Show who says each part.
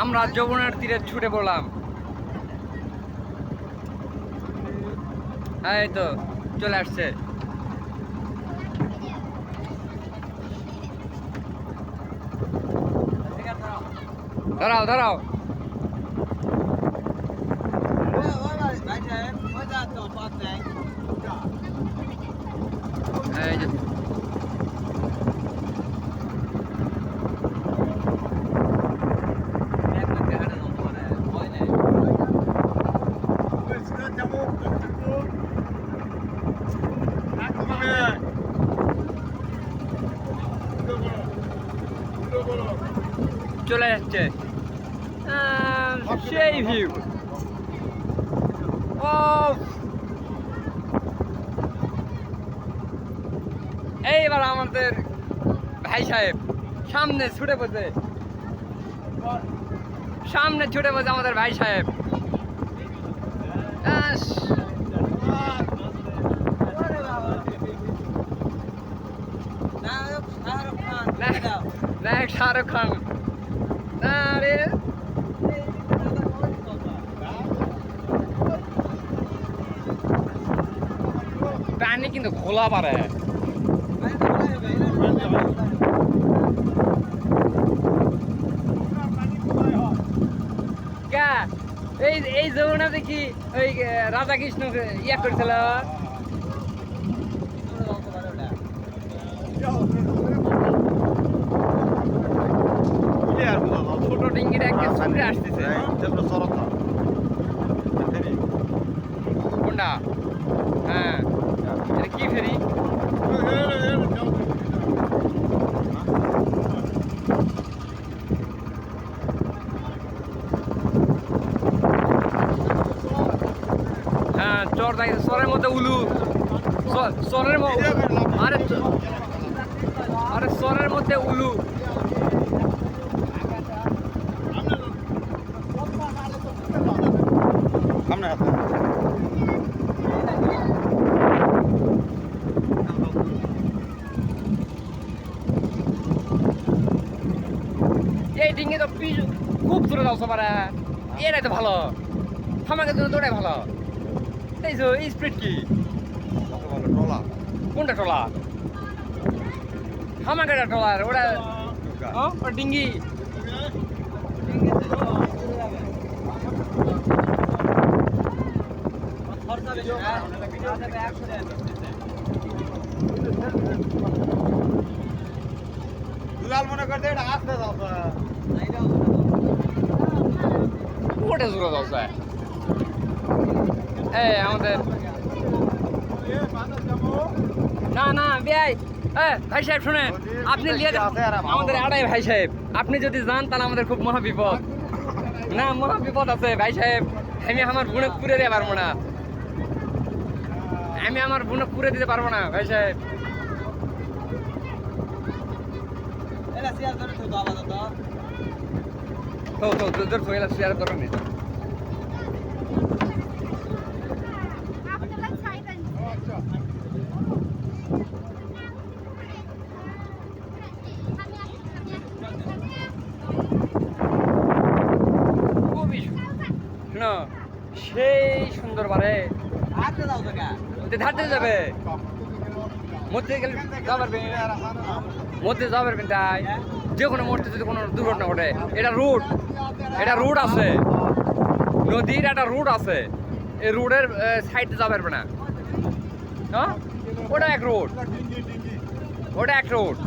Speaker 1: আমরা যমুনার তীরে ছুটে পড়লাম। এই তো চলে আসছে। দাঁড়াও দাঁড়াও, এই যে চলে যাচ্ছে সেই ভিউ। ও এইবার আমাদের ভাই সাহেব সামনে ছুটে পড়ছে, সামনে ছুটে পড়ছে আমাদের ভাই সাহেব। নায়ক শাহরুখ খান। আরে পানি কিন্তু খোলা পারে। এই যমুনা দেখি ওই রাধা কৃষ্ণ ইয়া করেছিল, ছোট ডিঙ্গিটা একটা ছুটে আসতেছে। কোনটা? হ্যাঁ, এটা কি ফেরি? হ্যাঁ, চর থাকে, চরের মধ্যে উলু, চরের আরে আরে চরের মধ্যে উলু। এই ডিঙ্গে তো খুব দূরে যাও সবার, এটাই তো ভালো, থামাকের জন্য দৌড়াই ভালো। এই যে এই স্পিড কি? কোনটা ট্রলার? হামাকাটা ট্রলার ওটা, ওটা ডিঙ্গি।
Speaker 2: মনে করতে এটা আসতে যাও,
Speaker 1: ওটা জোরে যাচ্ছে। এই আমাদের না না ভাই, ভাই সাহেব শুনেন, আপনি আমাদের আড়াই ভাই সাহেব, আপনি যদি যান তাহলে আমাদের খুব মহা বিপদ। না মহা বিপদ আছে ভাই সাহেব, আমি আমার বুনক পুরে দিতে পারবো না, আমি আমার বুনক পুরে দিতে পারবো না ভাই সাহেব। শেয়ার করো নি সেই সুন্দর বারে ধারতে যাবে, মধ্যে গেলে মধ্যে যাওয়া পারবেন। তাই যে কোনো মুহূর্তে যদি কোনো দুর্ঘটনা ঘটে, এটা রুট, এটা রুট আছে, নদীর একটা রুট আছে, এই রুটের সাইডে যাওয়া পারবে না। হ্যাঁ, ওটা এক রোড, ওটা এক রোড।